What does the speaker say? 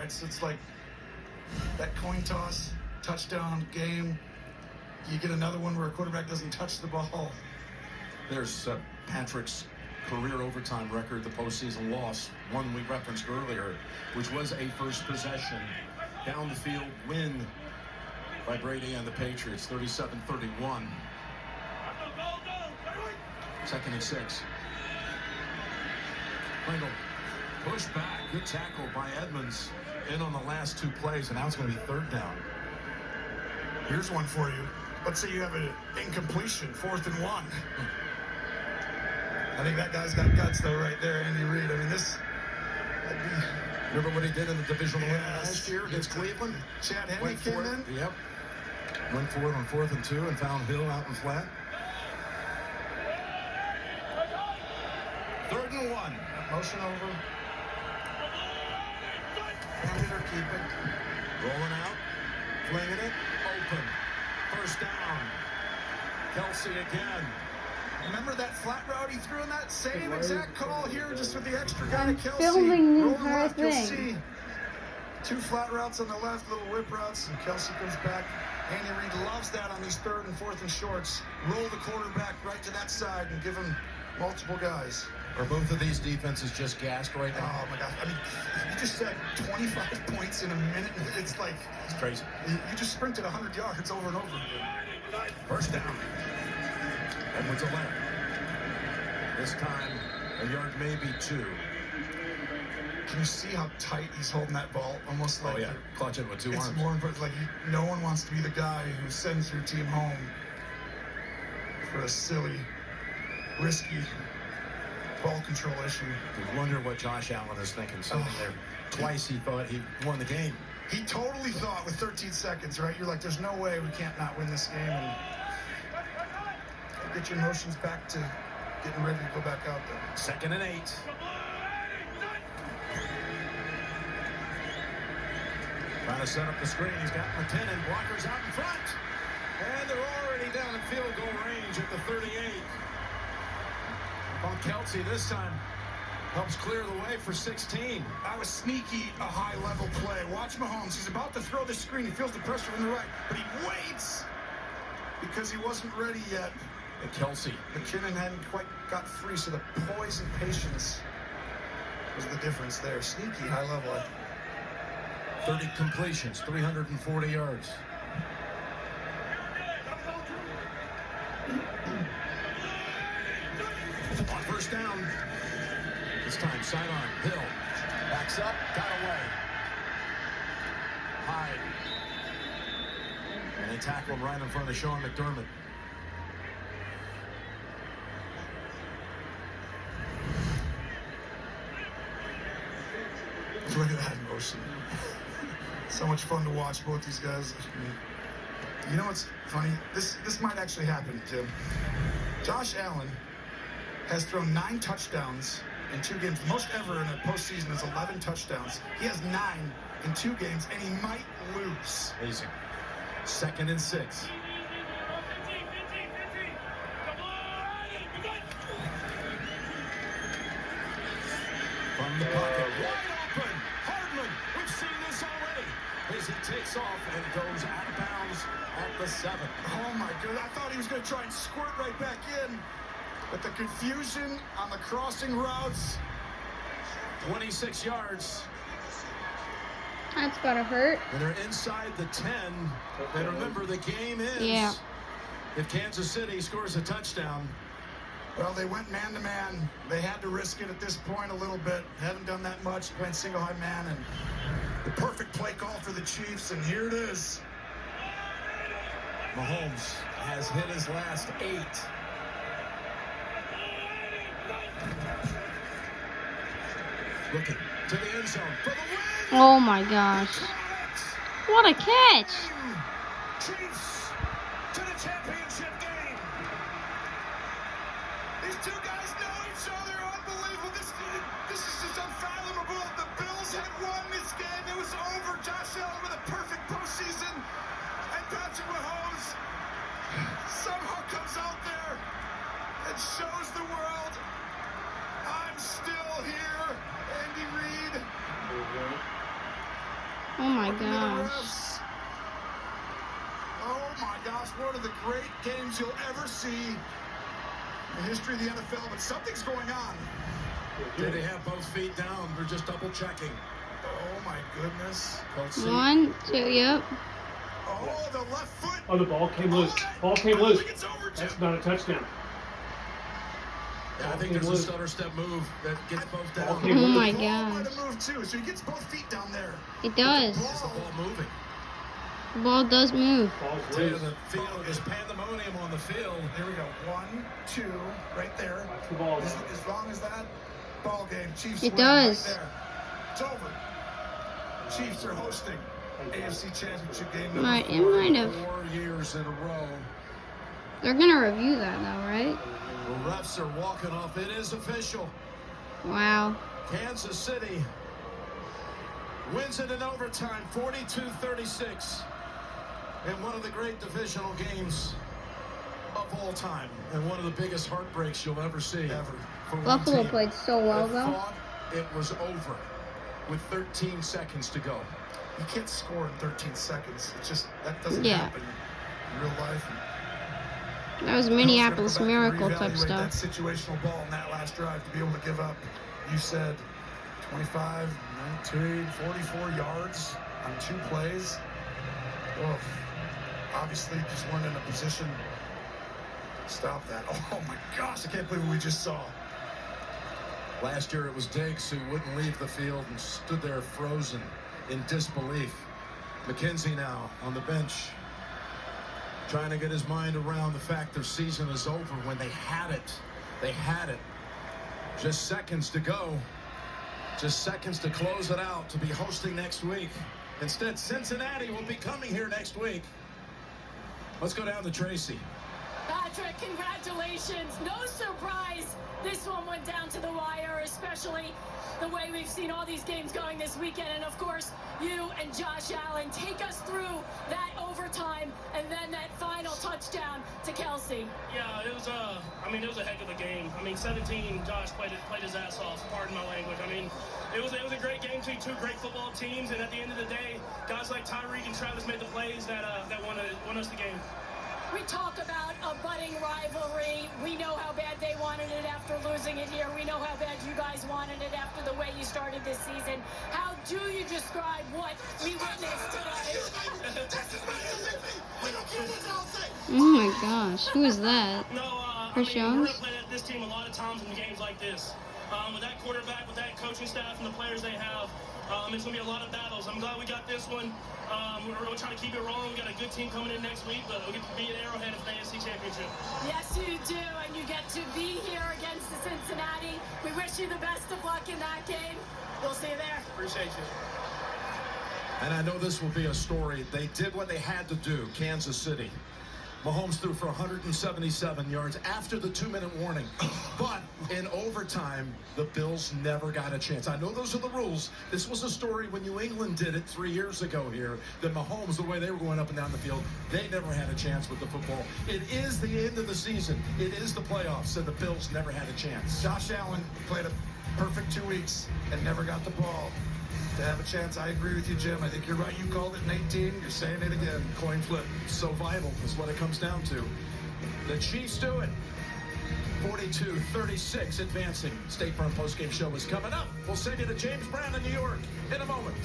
right? So it's like that coin toss, touchdown game. You get another one where a quarterback doesn't touch the ball. There's Patrick's career overtime record, the postseason loss, one we referenced earlier, which was a first possession down the field win by Brady and the Patriots, 37-31. Second and 6. Pringle push back, good tackle by Edmonds in on the last 2 plays, and now it's going to be 3rd down. Here's one for you. Let's say you have an incompletion, 4th and 1. I think that guy's got guts, though, right there, Andy Reid. I mean, remember what he did in the divisional win last year against Cleveland? Chad Henne came in? Yep. Went for it on 4th and 2 and found Hill out in flat. 3rd and 1. Motion over. Hand it or keep it. Rolling out. Flinging it. Open. 1st down. Kelsey again. Remember that flat route he threw in that same exact call here, just with the extra guy to Kelsey. Filming the Rolling entire left, you'll thing. see 2 flat routes on the left, little whip routes, and Kelsey comes back. Andy Reid loves that on these 3rd and 4th and shorts. Roll the quarterback right to that side and give him multiple guys. Are both of these defenses just gassed right now? Oh my God! I mean, you just said 25 points in a minute. It's like It's crazy. You just sprinted 100 yards over and over again. 1st down. Edwards a left. This time, a yard, maybe 2. Can you see how tight he's holding that ball? Almost like Clutch it with 2 arms. it's more important. Like no one wants to be the guy who sends your team home for a silly, risky ball control issue. You wonder what Josh Allen is thinking sitting there. Twice he thought he won the game. He totally thought with 13 seconds, right? You're like, there's no way we can't not win this game. And get your emotions back to getting ready to go back out there. 2nd and 8. Trying to set up the screen. He's got McKinnon. Blockers out in front. And they're already down in field goal range at the 38. On Kelsey this time. Helps clear the way for 16. That was sneaky, a high-level play. Watch Mahomes. He's about to throw the screen. He feels the pressure from the right, but he waits because he wasn't ready yet. And Kelsey. McKinnon hadn't quite got free, so the poise and patience was the difference there. Sneaky, high-level. 30 completions, 340 yards. On 1st down. This time, sidearm. Hill. Backs up. Got away. Hyde. And they tackle him right in front of Sean McDermott. Look at that motion. So much fun to watch both these guys. You know what's funny? This might actually happen, Tim. Josh Allen has thrown 9 touchdowns in 2 games. The most ever in a postseason is 11 touchdowns. He has 9 in 2 games, and he might lose. Amazing. 2nd and 6. From the pocket, wide open. Hardman, we've seen this already. As he takes off and goes out of bounds at the 7. Oh my God, I thought he was going to try and squirt right back in. But the confusion on the crossing routes. 26 yards. That's gotta hurt. And they're inside the 10. And remember, the game ends if Kansas City scores a touchdown. Well, they went man-to-man. They had to risk it at this point a little bit. Haven't done that much, playing single high man. And the perfect play call for the Chiefs, and here it is. Mahomes has hit his last 8. Looking to the end zone for the win. Oh my gosh. What a catch. Chiefs to the championship game. These 2 guys know each other. Unbelievable. This is just unfathomable. The Bills had won this game. It was over. Josh Allen with a perfect postseason. And Patrick Mahomes somehow comes out there and shows the world, I'm still here. Andy Reid. Oh my Looking to the gosh. refs. Oh my gosh, one of the great games you'll ever see in the history of the NFL, but something's going on. Did they have both feet down? They're just double checking. Oh my goodness. 1, 2, yep. Oh, the left foot. Oh, the ball came loose. Ball came I don't loose. think it's over, Jim. That's not a touchdown. Yeah, I think there's a stutter step move that gets both down. Okay, Oh my The ball might gosh. have moved too, so he gets both feet down there. It does. Is the ball moving? The ball does move. Ball's To loose. the field, there's pandemonium on the field. Here we go. 1, 2, right there. Watch the ball. As long as that ball game, Chiefs It win does. right there. It's over. Chiefs are hosting AFC Championship game number Might, it 4. might have. 4 years in a row. They're gonna review that though, right? The refs are walking off. It is official. Wow. Kansas City wins it in overtime, 42-36, in one of the great divisional games of all time, and one of the biggest heartbreaks you'll ever see. Ever. For one Buffalo team played so well that though. thought it was over with 13 seconds to go. You can't score in 13 seconds. It's just, that doesn't Yeah. happen in real life. That was Those Minneapolis gotta go back and Miracle type reevaluate that stuff. situational ball in that last drive to be able to give up, you said, 25, 19, 44 yards on 2 plays. Well, obviously just weren't in a position to stop that. Oh my gosh, I can't believe what we just saw. Last year it was Diggs who wouldn't leave the field and stood there frozen in disbelief. McKenzie now on the bench, trying to get his mind around the fact their season is over when they had it. They had it. Just seconds to go. Just seconds to close it out, to be hosting next week. Instead, Cincinnati will be coming here next week. Let's go down to Tracy. Patrick, congratulations. No surprise this one went down to the wire, especially the way we've seen all these games going this weekend. And of course, you and Josh Allen take us through that overtime and then that final touchdown to Kelsey. Yeah, it was a heck of a game. 17, Josh played his ass off, pardon my language. It was a great game between 2 great football teams, and at the end of the day, guys like Tyreek and Travis made the plays that won us the game. We talk about a budding rivalry. We know how bad they wanted it after losing it here. We know how bad you guys wanted it after the way you started this season. How do you describe what we witnessed today? Oh my gosh, who is that? No, Chris we're Jones? going to play this team a lot of times in games like this. With that quarterback, with that coaching staff, and the players they have, it's going to be a lot of battles. I'm glad we got this one. We're trying to keep it rolling. We got a good team coming in next week, but we get to be at Arrowhead at the AFC Championship. Yes, you do, and you get to be here against the Cincinnati. We wish you the best of luck in that game. We'll see you there. Appreciate you. And I know this will be a story. They did what they had to do, Kansas City. Mahomes threw for 177 yards after the 2-minute warning. But in overtime, the Bills never got a chance. I know those are the rules. This was a story when New England did it 3 years ago here. That Mahomes, the way they were going up and down the field, they never had a chance with the football. It is the end of the season. It is the playoffs, and the Bills never had a chance. Josh Allen played a perfect 2 weeks and never got the ball to have a chance. I agree with you, Jim. I think you're right. You called it in 18. You're saying it again. Coin flip. So vital is what it comes down to. The Chiefs do it. 42-36 advancing. State Farm postgame show is coming up. We'll send you to James Brown in New York in a moment.